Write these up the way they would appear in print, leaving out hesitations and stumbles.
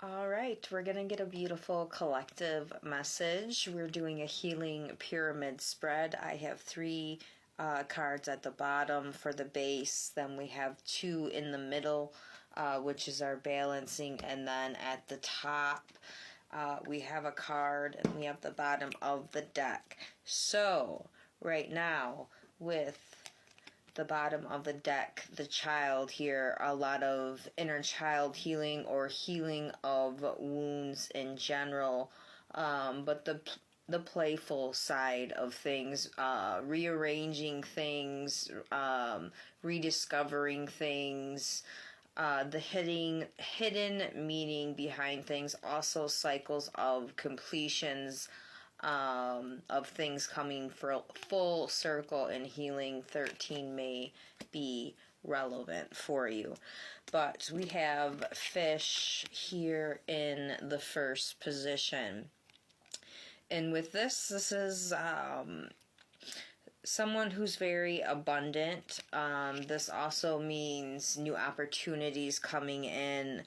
All right, we're going to get a beautiful collective message. We're doing a healing pyramid spread. I have three cards at the bottom for the base. Then we have two in the middle, which is our balancing. And then at the top, we have a card and we have the bottom of the deck. So right now, with the bottom of the deck, the child here, a lot of inner child healing or healing of wounds in general, but the playful side of things, rearranging things, rediscovering things, the hidden meaning behind things, also cycles of completions, of things coming for full circle, and healing 13 may be relevant for you. But we have fish here in the first position. And with this is someone who's very abundant. This also means new opportunities coming in.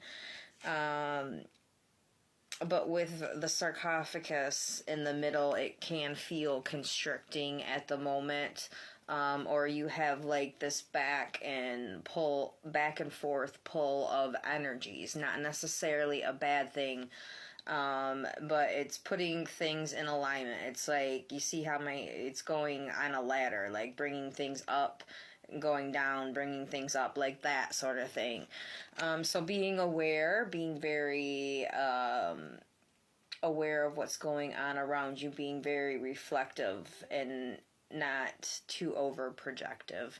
But with the sarcophagus in the middle, it can feel constricting at the moment. Or you have like this back and forth pull of energies. Not necessarily a bad thing, but it's putting things in alignment. It's like, you see how it's going on a ladder, like bringing things up, going down, bringing things up, like that sort of thing. So being aware, being very aware of what's going on around you, being very reflective and not too over projective,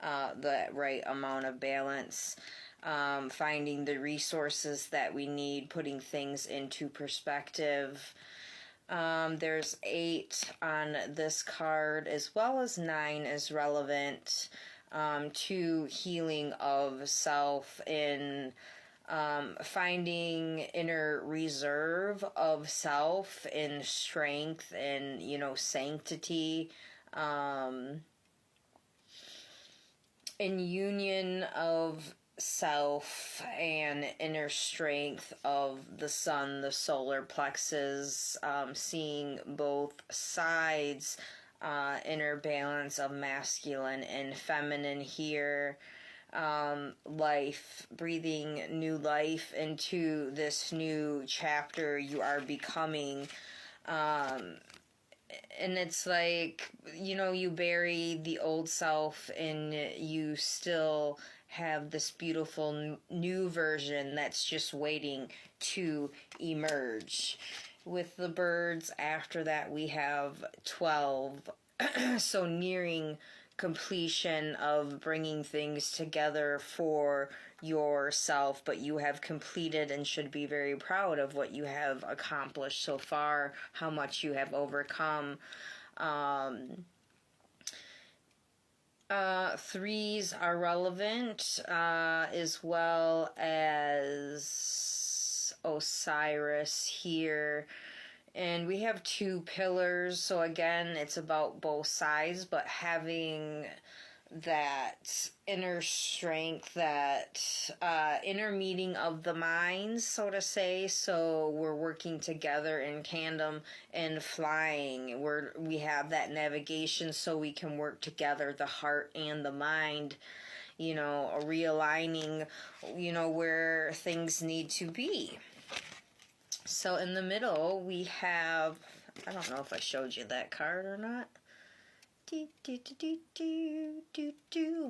the right amount of balance, finding the resources that we need, putting things into perspective. There's 8 on this card, as well as 9 is relevant to healing of self, in finding inner reserve of self, in strength and, sanctity, in union of self and inner strength of the sun, the solar plexus, seeing both sides, inner balance of masculine and feminine here, life, breathing new life into this new chapter you are becoming. And it's like, you bury the old self and you still have this beautiful new version that's just waiting to emerge. With the birds after that, we have 12. So nearing completion of bringing things together for yourself, but you have completed and should be very proud of what you have accomplished so far, how much you have overcome. 3s are relevant, as well as Osiris here. And we have 2 pillars, so again, it's about both sides, but having that inner strength, that inner meeting of the minds, so to say. So we're working together in tandem and flying. We have that navigation, so we can work together, the heart and the mind, realigning, where things need to be. So in the middle, we have, I don't know if I showed you that card or not.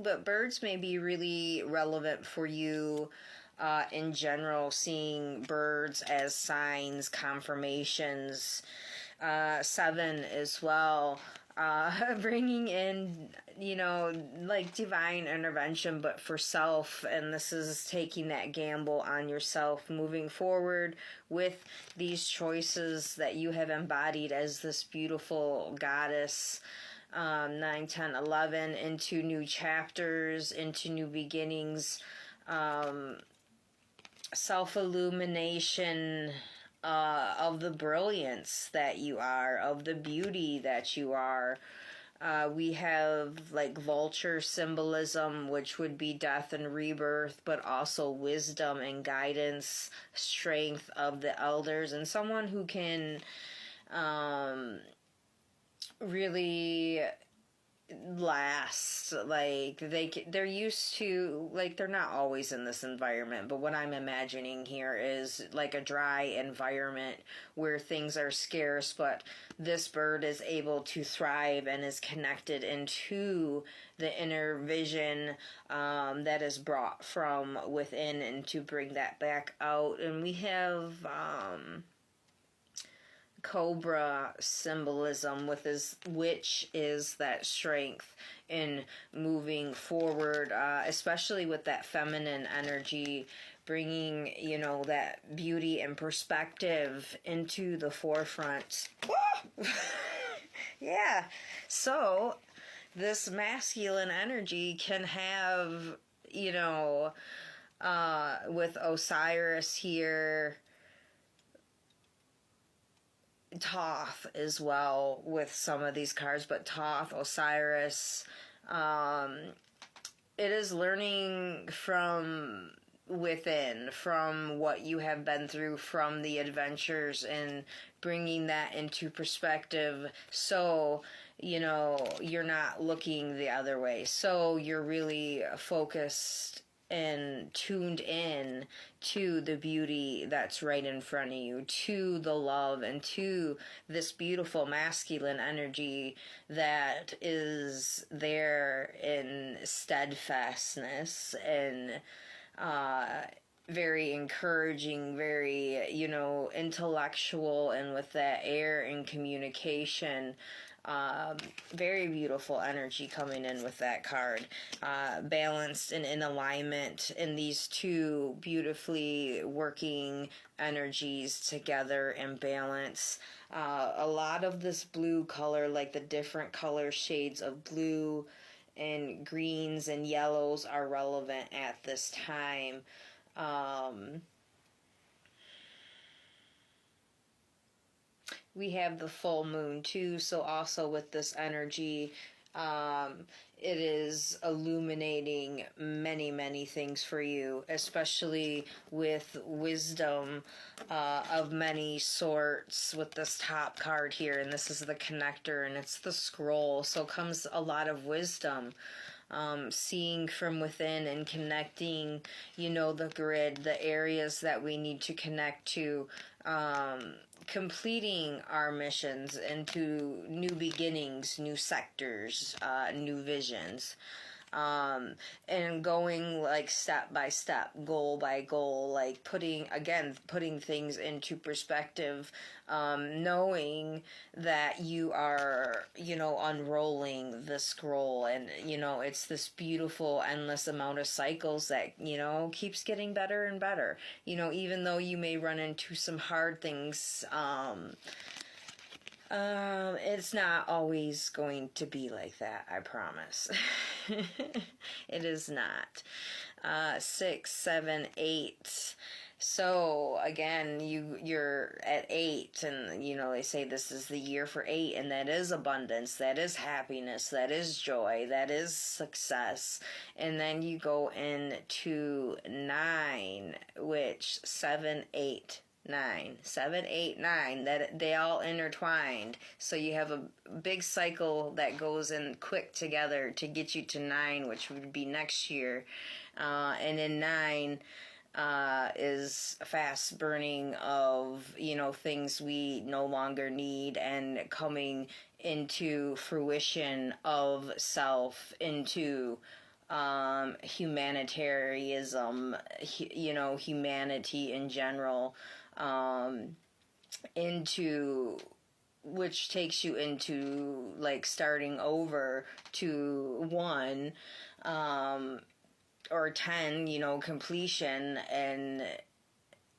But birds may be really relevant for you in general, seeing birds as signs, confirmations. 7 as well. Bringing in, like divine intervention, but for self. And this is taking that gamble on yourself, moving forward with these choices that you have embodied as this beautiful goddess. 9, 10, 11, into new chapters, into new beginnings, self-illumination, of the brilliance that you are, of the beauty that you are, We have like vulture symbolism, which would be death and rebirth, but also wisdom and guidance, strength of the elders, and someone who can really last. Like they're used to, like, they're not always in this environment, but what I'm imagining here is like a dry environment where things are scarce, but this bird is able to thrive and is connected into the inner vision that is brought from within, and to bring that back out. And we have cobra symbolism with his, which is that strength in moving forward, especially with that feminine energy, bringing, you know, that beauty and perspective into the forefront. Yeah, so this masculine energy can have, you know, with Osiris here, Thoth as well with some of these cards, but Thoth, Osiris, it is learning from within, from what you have been through, from the adventures, and bringing that into perspective, so you know you're not looking the other way, so you're really focused and tuned in to the beauty that's right in front of you, to the love, and to this beautiful masculine energy that is there in steadfastness and very encouraging, very, you know, intellectual, and with that air and communication. Very beautiful energy coming in with that card. Balanced and in alignment in these two beautifully working energies together in balance. A lot of this blue color, like the different color shades of blue and greens and yellows, are relevant at this time. We have the full moon too, so also with this energy, it is illuminating many things for you, especially with wisdom of many sorts with this top card here. And this is the connector, and it's the scroll, so comes a lot of wisdom. Seeing from within and connecting, you know, the grid, the areas that we need to connect to, completing our missions into new beginnings, new sectors, new visions. And going like step by step, goal by goal, like putting things into perspective, knowing that you are, you know, unrolling the scroll, and, you know, it's this beautiful, endless amount of cycles that, you know, keeps getting better and better. You know, even though you may run into some hard things, it's not always going to be like that, I promise. It is not. 6, 7, 8. So again, you're at 8, and you know they say this is the year for 8, and that is abundance, that is happiness, that is joy, that is success. And then you go into 9, which 7, 8. 7, 8, 9, that they all intertwined, so you have a big cycle that goes in quick together to get you to 9, which would be next year. And in 9 is fast burning of, you know, things we no longer need, and coming into fruition of self, into humanitarianism, you know, humanity in general, into, which takes you into like starting over to 1, or 10, you know, completion. And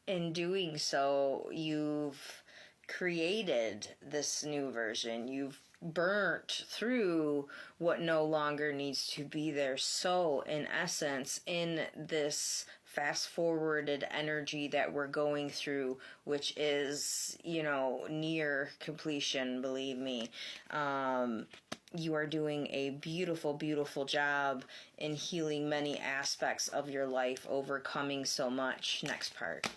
in doing so, you've created this new version. You've burnt through what no longer needs to be there. So in essence, in this fast forwarded energy that we're going through, which is, you know, near completion, believe me, you are doing a beautiful, beautiful job in healing many aspects of your life, overcoming so much. Next part.